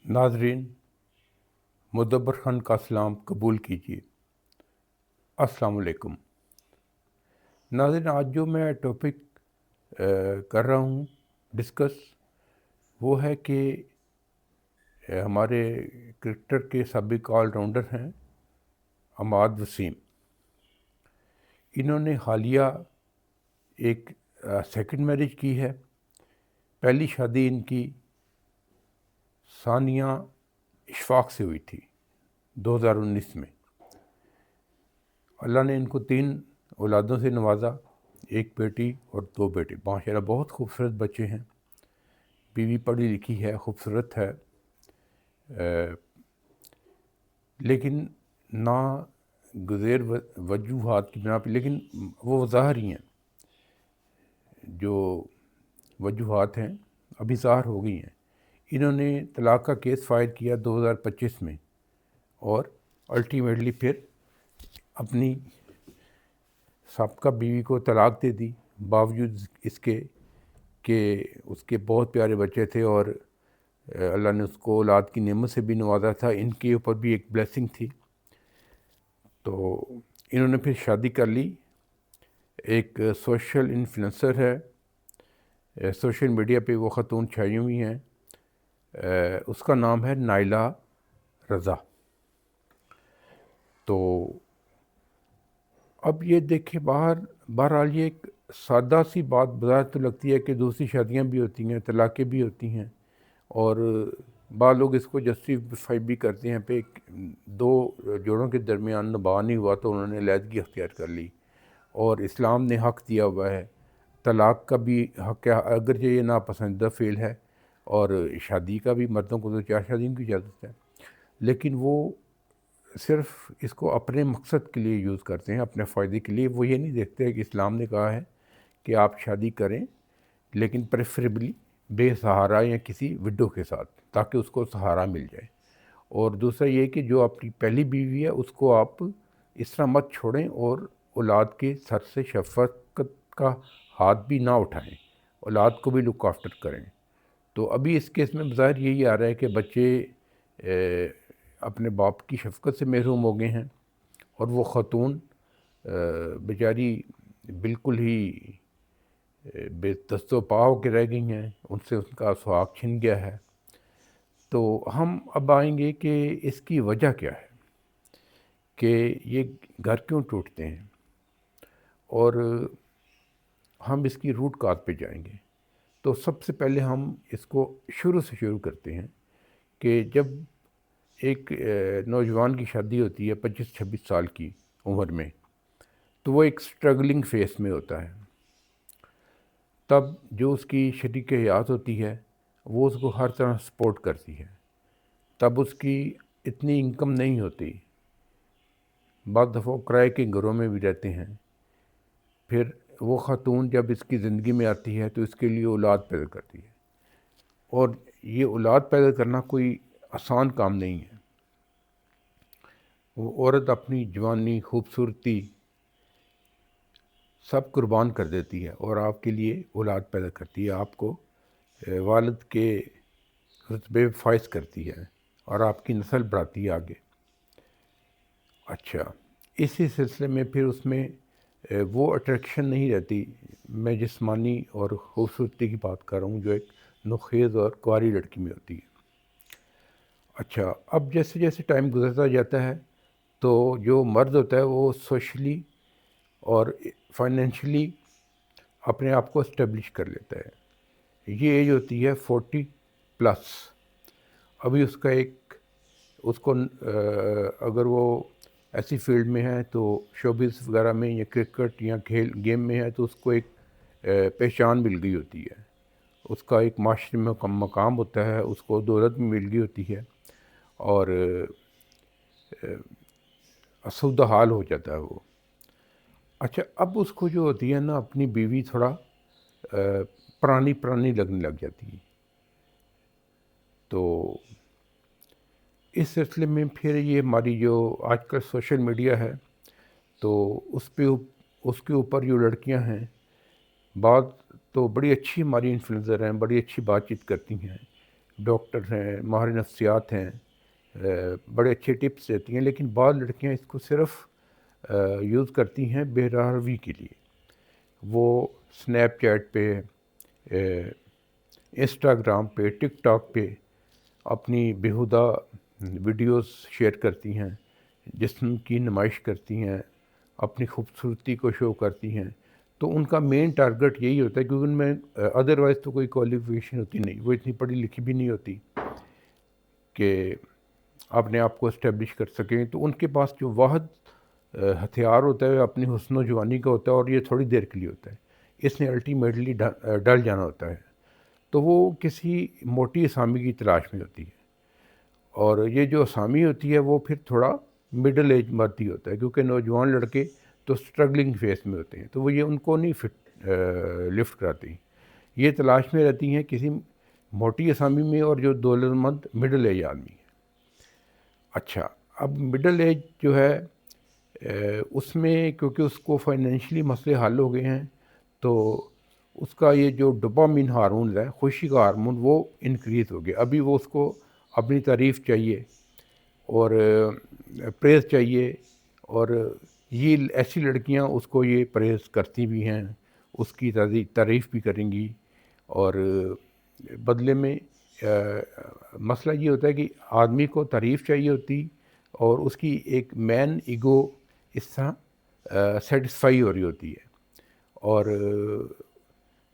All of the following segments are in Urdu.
ناظرین، مدبر خان کا سلام قبول کیجیے۔ السلام علیکم ناظرین، آج جو میں ٹاپک کر رہا ہوں ڈسکس، وہ ہے کہ ہمارے کرکٹر کے سابق آل راؤنڈر ہیں عماد وسیم۔ انہوں نے حالیہ ایک سیکنڈ میرج کی ہے۔ پہلی شادی ان کی ثانیہ اشفاق سے ہوئی تھی 2019 میں۔ اللہ نے ان کو 3 اولادوں سے نوازا، ایک بیٹی اور 2 بیٹے۔ ماشاءاللہ بہت خوبصورت بچے ہیں۔ بیوی پڑھی لکھی ہے، خوبصورت ہے، لیکن نا گزیر وجوہات کی بنا پہ، لیکن وہ ظاہر ہی ہیں، جو وجوہات ہیں ابھی ظاہر ہو گئی ہیں۔ انہوں نے طلاق کا کیس فائل کیا 2025 میں، اور الٹیمیٹلی پھر اپنی سابقہ بیوی کو طلاق دے دی، باوجود اس کے کہ اس کے بہت پیارے بچے تھے اور اللہ نے اس کو اولاد کی نعمت سے بھی نوازا تھا۔ ان کے اوپر بھی ایک بلیسنگ تھی۔ تو انہوں نے پھر شادی کر لی۔ ایک سوشل انفلوئنسر ہے، سوشل میڈیا پہ وہ خاتون چھائی ہوئی ہیں، اس کا نام ہے نائلہ رضا۔ تو اب یہ دیکھیں، بہرحال یہ ایک سادہ سی بات بظاہر تو لگتی ہے کہ دوسری شادیاں بھی ہوتی ہیں، طلاقیں بھی ہوتی ہیں، اور بعض لوگ اس کو جسٹیفائی بھی کرتے ہیں پہ 2 جوڑوں کے درمیان نباہ نہیں ہوا تو انہوں نے علیحدگی اختیار کر لی، اور اسلام نے حق دیا ہوا ہے، طلاق کا بھی حق ہے، اگرچہ یہ ناپسندیدہ فعل ہے، اور شادی کا بھی، مردوں کو تو 4 شادیوں کی اجازت ہے، لیکن وہ صرف اس کو اپنے مقصد کے لیے یوز کرتے ہیں، اپنے فائدے کے لیے۔ وہ یہ نہیں دیکھتے کہ اسلام نے کہا ہے کہ آپ شادی کریں، لیکن پریفریبلی بے سہارا یا کسی وڈو کے ساتھ، تاکہ اس کو سہارا مل جائے۔ اور دوسرا یہ کہ جو اپنی پہلی بیوی ہے اس کو آپ اس طرح مت چھوڑیں اور اولاد کے سر سے شفقت کا ہاتھ بھی نہ اٹھائیں، اولاد کو بھی لک آفٹر کریں۔ تو ابھی اس کیس میں بظاہر یہی آ رہا ہے کہ بچے اپنے باپ کی شفقت سے محروم ہو گئے ہیں، اور وہ خاتون بیچاری بالکل ہی بے دست و پا ہو کے رہ گئی ہیں، ان سے ان کا سہاگ چھن گیا ہے۔ تو ہم اب آئیں گے کہ اس کی وجہ کیا ہے، کہ یہ گھر کیوں ٹوٹتے ہیں، اور ہم اس کی روٹ کاز پہ جائیں گے۔ تو سب سے پہلے ہم اس کو شروع سے شروع کرتے ہیں کہ جب ایک نوجوان کی شادی ہوتی ہے 25-26 سال کی عمر میں، تو وہ ایک سٹرگلنگ فیس میں ہوتا ہے۔ تب جو اس کی شریک حیات ہوتی ہے وہ اس کو ہر طرح سپورٹ کرتی ہے۔ تب اس کی اتنی انکم نہیں ہوتی، بعض دفعہ کرائے کے گھروں میں بھی رہتے ہیں۔ پھر وہ خاتون جب اس کی زندگی میں آتی ہے تو اس کے لیے اولاد پیدا کرتی ہے، اور یہ اولاد پیدا کرنا کوئی آسان کام نہیں ہے۔ وہ عورت اپنی جوانی، خوبصورتی سب قربان کر دیتی ہے، اور آپ کے لیے اولاد پیدا کرتی ہے، آپ کو والد کے رتبے فائز کرتی ہے، اور آپ کی نسل بڑھاتی ہے آگے۔ اچھا، اسی سلسلے میں پھر اس میں وہ اٹریکشن نہیں رہتی۔ میں جسمانی اور خوبصورتی کی بات کر رہا ہوں جو ایک نوخیز اور کنواری لڑکی میں ہوتی ہے۔ اچھا، اب جیسے جیسے ٹائم گزرتا جاتا ہے تو جو مرد ہوتا ہے وہ سوشلی اور فائنینشلی اپنے آپ کو اسٹیبلش کر لیتا ہے۔ یہ ایج ہوتی ہے 40+۔ ابھی اس کا اس کو اگر وہ ایسی فیلڈ میں ہے تو شوبز وغیرہ میں یا کرکٹ یا گیم میں ہے تو اس کو ایک پہچان مل گئی ہوتی ہے، اس کا ایک معاشرے میں مقام ہوتا ہے، اس کو دولت بھی مل گئی ہوتی ہے، اور آسودہ حال ہو جاتا ہے وہ۔ اچھا، اب اس کو جو ہوتی ہے نا، اپنی بیوی تھوڑا پرانی لگنے لگ جاتی ہے۔ تو اس سلسلے میں پھر یہ ہماری جو آج کل سوشل میڈیا ہے، تو اس کے اوپر جو لڑکیاں ہیں، بعض تو بڑی اچھی ہماری انفلوئنسر ہیں، بڑی اچھی بات چیت کرتی ہیں، ڈاکٹر ہیں، ماہر نفسیات ہیں، بڑے اچھے ٹپس دیتی ہیں، لیکن بعض لڑکیاں اس کو صرف یوز کرتی ہیں بے راہ روی کے لیے۔ وہ سنیپ چیٹ پہ، انسٹاگرام پہ، ٹک ٹاک پہ اپنی بیہودہ ویڈیوز شیئر کرتی ہیں، جسم کی نمائش کرتی ہیں، اپنی خوبصورتی کو شو کرتی ہیں۔ تو ان کا مین ٹارگٹ یہی ہوتا ہے، کیونکہ ان میں ادروائز تو کوئی کوالیفیکیشن ہوتی نہیں، وہ اتنی پڑھی لکھی بھی نہیں ہوتی کہ اپنے آپ کو اسٹیبلش کر سکیں۔ تو ان کے پاس جو واحد ہتھیار ہوتا ہے اپنی حسن و جوانی کا ہوتا ہے، اور یہ تھوڑی دیر کے لیے ہوتا ہے، اس نے الٹیمیٹلی ڈل جانا ہوتا ہے۔ تو وہ کسی موٹی اسامی کی تلاش میں ہوتی ہے، اور یہ جو اسامی ہوتی ہے وہ پھر تھوڑا مڈل ایج مرد ہی ہوتا ہے، کیونکہ نوجوان لڑکے تو اسٹرگلنگ فیس میں ہوتے ہیں، تو وہ یہ ان کو نہیں لفٹ کراتی، یہ تلاش میں رہتی ہیں کسی موٹی اسامی میں، اور جو دولت مند مڈل ایج آدمی ہے۔ اچھا، اب مڈل ایج جو ہے اس میں کیونکہ اس کو فائنینشلی مسئلے حل ہو گئے ہیں، تو اس کا یہ جو ڈوپامین ہارمون ہے، خوشی کا ہارمون، وہ انکریز ہو گیا۔ ابھی وہ اس کو اپنی تعریف چاہیے اور پریز چاہیے، اور یہ ایسی لڑکیاں اس کو یہ پریز کرتی بھی ہیں، اس کی تعریف بھی کریں گی، اور بدلے میں مسئلہ یہ ہوتا ہے کہ آدمی کو تعریف چاہیے ہوتی، اور اس کی ایک مین ایگو اس طرح سیٹسفائی ہو رہی ہوتی ہے، اور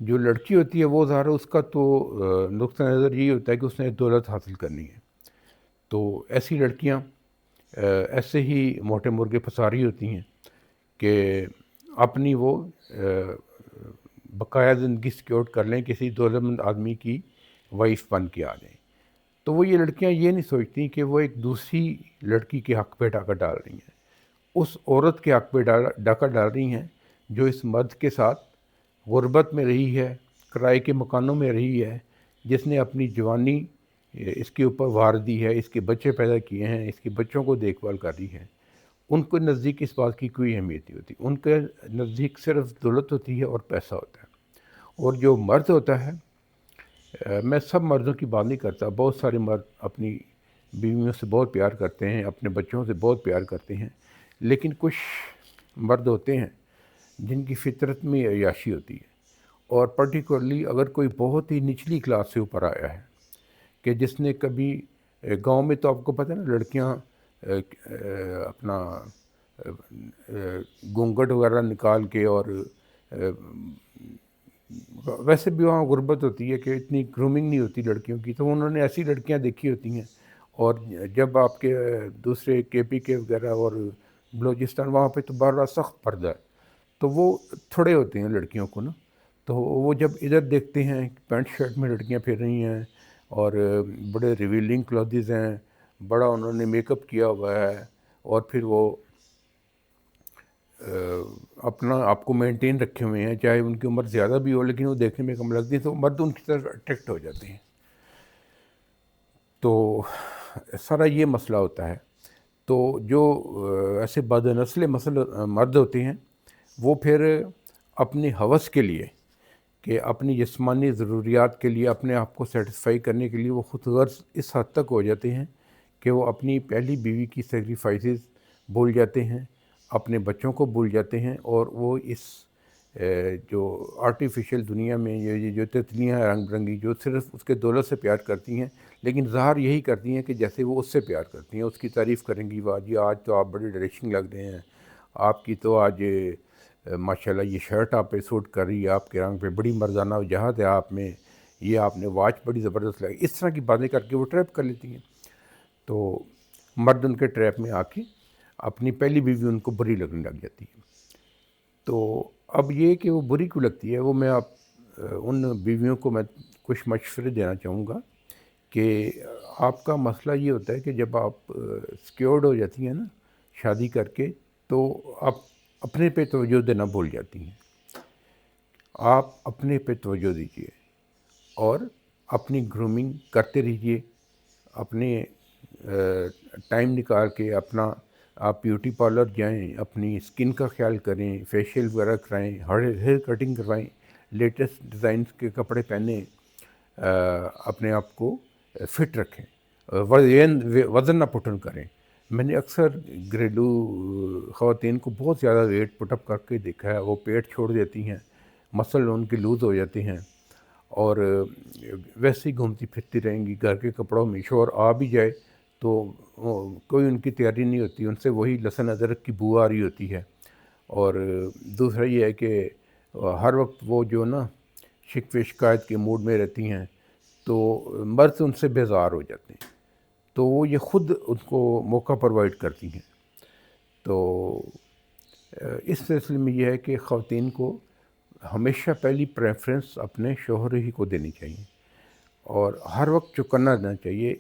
جو لڑکی ہوتی ہے وہ ظاہر اس کا تو نقطہ نظر یہی ہوتا ہے کہ اس نے دولت حاصل کرنی ہے۔ تو ایسی لڑکیاں ایسے ہی موٹے مرغے پھنسا رہی ہوتی ہیں کہ اپنی وہ بقایا زندگی سیکیور کر لیں، کسی دولت مند آدمی کی وائف بن کے آ جائیں۔ تو وہ یہ لڑکیاں یہ نہیں سوچتی کہ وہ ایک دوسری لڑکی کے حق پہ ڈاکہ ڈال رہی ہیں، اس عورت کے حق پہ ڈاکہ ڈال رہی ہیں جو اس مرد کے ساتھ غربت میں رہی ہے، کرائے کے مکانوں میں رہی ہے، جس نے اپنی جوانی اس کے اوپر وار دی ہے، اس کے بچے پیدا کیے ہیں، اس کے بچوں کو دیکھ بھال کر رہی ہے۔ ان کو نزدیک اس بات کی کوئی اہمیت نہیں ہوتی، ان کے نزدیک صرف دولت ہوتی ہے اور پیسہ ہوتا ہے۔ اور جو مرد ہوتا ہے، میں سب مردوں کی بات نہیں کرتا، بہت سارے مرد اپنی بیویوں سے بہت پیار کرتے ہیں، اپنے بچوں سے بہت پیار کرتے ہیں، لیکن کچھ مرد ہوتے ہیں جن کی فطرت میں عیاشی ہوتی ہے، اور پرٹیکولرلی اگر کوئی بہت ہی نچلی کلاس سے اوپر آیا ہے، کہ جس نے کبھی گاؤں میں تو آپ کو پتہ ہے نا، لڑکیاں اپنا گھونگھٹ وغیرہ نکال کے، اور ویسے بھی وہاں غربت ہوتی ہے کہ اتنی گرومنگ نہیں ہوتی لڑکیوں کی، تو انہوں نے ایسی لڑکیاں دیکھی ہوتی ہیں، اور جب آپ کے دوسرے کے پی کے وغیرہ اور بلوچستان، وہاں پہ تو بڑا سخت پردہ ہے، تو وہ تھوڑے ہوتے ہیں لڑکیوں کو نا، تو وہ جب ادھر دیکھتے ہیں پینٹ شرٹ میں لڑکیاں پھر رہی ہیں، اور بڑے ریویلنگ کلوتھز ہیں، بڑا انہوں نے میک اپ کیا ہوا ہے، اور پھر وہ اپنا آپ کو مینٹین رکھے ہوئے ہیں، چاہے ان کی عمر زیادہ بھی ہو لیکن وہ دیکھنے میں کم لگتی ہیں، تو مرد ان کی طرف اٹریکٹ ہو جاتے ہیں۔ تو سارا یہ مسئلہ ہوتا ہے۔ تو جو ایسے بد نسل مرد ہوتے ہیں، وہ پھر اپنی ہوس کے لیے، کہ اپنی جسمانی ضروریات کے لیے، اپنے آپ کو سیٹسفائی کرنے کے لیے، وہ خود غرض اس حد تک ہو جاتے ہیں کہ وہ اپنی پہلی بیوی کی سیکریفائسز بھول جاتے ہیں، اپنے بچوں کو بھول جاتے ہیں، اور وہ اس جو آرٹیفیشل دنیا میں یہ جو تتلیاں رنگ برنگی جو صرف اس کے دولت سے پیار کرتی ہیں، لیکن ظاہر یہی کرتی ہیں کہ جیسے وہ اس سے پیار کرتی ہیں، اس کی تعریف کریں گی، واہ جی آج تو آپ بڑے ڈریشنگ لگ رہے ہیں، آپ کی تو آج ماشاءاللہ یہ شرٹ آپ پہ سوٹ کر رہی ہے، آپ کے رنگ پہ بڑی مردانہ وجاہت ہے آپ میں، یہ آپ نے واچ بڑی زبردست لگی، اس طرح کی باتیں کر کے وہ ٹریپ کر لیتی ہیں۔ تو مرد ان کے ٹریپ میں آ کے اپنی پہلی بیوی ان کو بری لگنے لگ جاتی ہے۔ تو اب یہ کہ وہ بری کیوں لگتی ہے، وہ میں ان بیویوں کو میں کچھ مشورے دینا چاہوں گا کہ آپ کا مسئلہ یہ ہوتا ہے کہ جب آپ سیکیورڈ ہو جاتی ہیں نا شادی کر کے، تو آپ اپنے پہ توجہ دینا بھول جاتی ہیں۔ آپ اپنے پہ توجہ دیجیے، اور اپنی گرومنگ کرتے رہیے، اپنے ٹائم نکال کے اپنا، آپ بیوٹی پارلر جائیں، اپنی اسکن کا خیال کریں، فیشیل وغیرہ کرائیں، ہیئر کٹنگ کروائیں، لیٹسٹ ڈیزائنس کے کپڑے پہنیں، اپنے آپ کو فٹ رکھیں، وزن نہ پٹن کریں۔ میں نے اکثر گھریلو خواتین کو بہت زیادہ ویٹ پٹ اپ کر کے دیکھا ہے، وہ پیٹ چھوڑ دیتی ہیں، مسل ان کے لوز ہو جاتے ہیں، اور ویسے ہی گھومتی پھرتی رہیں گی گھر کے کپڑوں میں، شوہر آ بھی جائے تو کوئی ان کی تیاری نہیں ہوتی، ان سے وہی لہسن ادرک کی بو آ رہی ہوتی ہے۔ اور دوسرا یہ ہے کہ ہر وقت وہ جو نا شکوے شکایت کے موڈ میں رہتی ہیں، تو مرد ان سے بیزار ہو جاتے ہیں، تو وہ یہ خود ان کو موقع پرووائڈ کرتی ہیں۔ تو اس سلسلے میں یہ ہے کہ خواتین کو ہمیشہ پہلی پریفرنس اپنے شوہر ہی کو دینی چاہیے، اور ہر وقت چکنا دینا چاہیے۔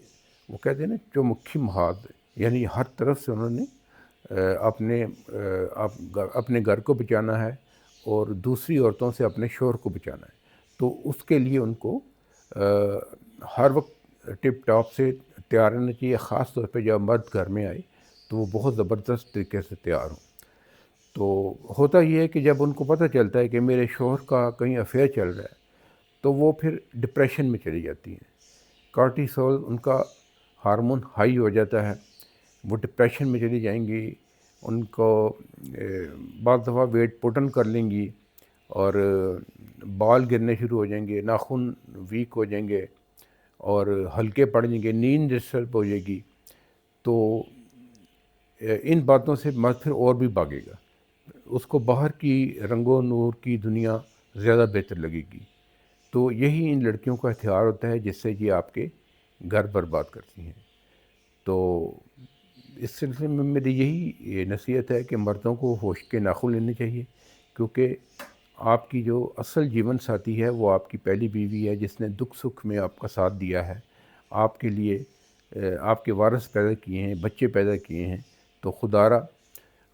وہ کہتے ہیں نا چومکھی محاذ، یعنی ہر طرف سے انہوں نے اپنے گھر کو بچانا ہے اور دوسری عورتوں سے اپنے شوہر کو بچانا ہے، تو اس کے لیے ان کو ہر وقت ٹپ ٹاپ سے تیار رہنا چاہیے، خاص طور پہ جب مرد گھر میں آئے تو وہ بہت زبردست طریقے سے تیار ہوں۔ تو ہوتا یہ ہے کہ جب ان کو پتہ چلتا ہے کہ میرے شوہر کا کہیں افیئر چل رہا ہے تو وہ پھر ڈپریشن میں چلی جاتی ہیں، کارٹیسول ان کا ہارمون ہائی ہو جاتا ہے، وہ ڈپریشن میں چلی جائیں گی، ان کو بعض دفعہ ویٹ پٹن کر لیں گی، اور بال گرنے شروع ہو جائیں گے، ناخن ویک ہو جائیں گے، اور ہلکے پڑ جائیں گے، نیند ڈسٹرب ہو جائے گی۔ تو ان باتوں سے مرد پھر اور بھی بھاگے گا، اس کو باہر کی رنگ و نور کی دنیا زیادہ بہتر لگے گی۔ تو یہی ان لڑکیوں کا ہتھیار ہوتا ہے جس سے یہ آپ کے گھر برباد کرتی ہیں۔ تو اس سلسلے میں میری یہی نصیحت ہے کہ مردوں کو ہوش کے ناخن لینے چاہیے، کیونکہ آپ کی جو اصل جیون ساتھی ہے وہ آپ کی پہلی بیوی ہے، جس نے دکھ سکھ میں آپ کا ساتھ دیا ہے، آپ کے لیے آپ کے وارث پیدا کیے ہیں، بچے پیدا کیے ہیں۔ تو خدا را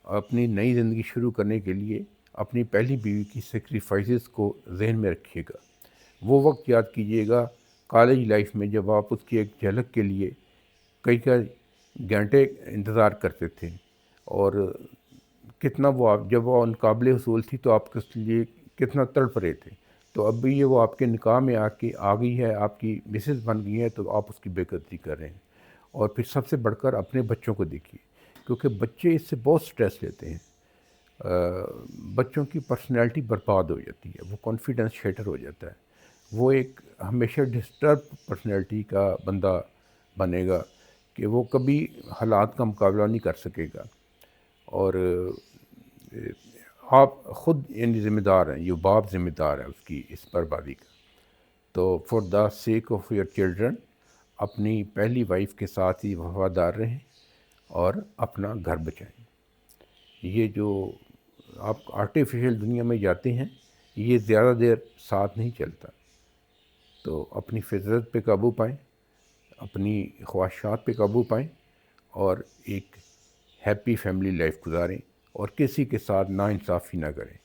اپنی نئی زندگی شروع کرنے کے لیے اپنی پہلی بیوی کی سیکریفائسز کو ذہن میں رکھیے گا، وہ وقت یاد کیجیے گا کالج لائف میں جب آپ اس کی ایک جھلک کے لیے کئی گھنٹے انتظار کرتے تھے، اور کتنا وہ آپ جب وہ ان قابل حصول تھی تو آپ کے لیے کتنا تڑپ رہے تھے۔ تو اب بھی یہ وہ آپ کے نکاح میں آ گئی ہے، آپ کی مسز بن گئی ہے، تو آپ اس کی بے قدری کر رہے ہیں۔ اور پھر سب سے بڑھ کر اپنے بچوں کو دیکھیے، کیونکہ بچے اس سے بہت سٹریس لیتے ہیں، بچوں کی پرسنالٹی برباد ہو جاتی ہے، وہ کانفیڈنس شیٹر ہو جاتا ہے، وہ ایک ہمیشہ ڈسٹرب پرسنالٹی کا بندہ بنے گا کہ وہ کبھی حالات کا مقابلہ نہیں کر سکے گا، اور آپ خود یعنی ذمہ دار ہیں، یہ باپ ذمہ دار ہے اس کی اس بربادی کا۔ تو for the sake of your children اپنی پہلی وائف کے ساتھ ہی وفادار رہیں اور اپنا گھر بچائیں۔ یہ جو آپ آرٹیفیشل دنیا میں جاتے ہیں یہ زیادہ دیر ساتھ نہیں چلتا، تو اپنی فطرت پہ قابو پائیں، اپنی خواہشات پہ قابو پائیں، اور ایک ہیپی فیملی لائف گزاریں، اور کسی کے ساتھ ناانصافی نہ کریں،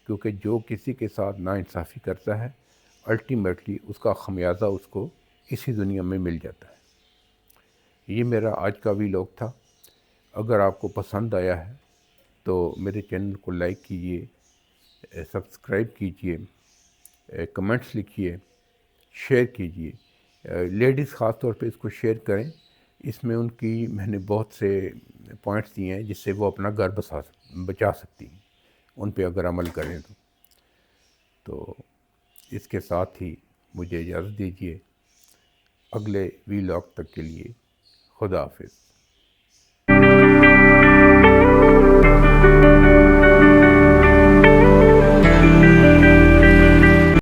کیونکہ جو کسی کے ساتھ ناانصافی کرتا ہے الٹیمیٹلی اس کا خمیازہ اس کو اسی دنیا میں مل جاتا ہے۔ یہ میرا آج کا ویلاگ تھا، اگر آپ کو پسند آیا ہے تو میرے چینل کو لائک کیجیے، سبسکرائب کیجیے، کمنٹس لکھیے، شیئر کیجیے، لیڈیز خاص طور پہ اس کو شیئر کریں، اس میں ان کی میں نے بہت سے پوائنٹس دیے ہیں جس سے وہ اپنا گھر بچا سکتی ہیں، ان پہ اگر عمل کریں تو اس کے ساتھ ہی مجھے اجازت دیجیے، اگلے ویلاگ تک کے لیے خدا حافظ۔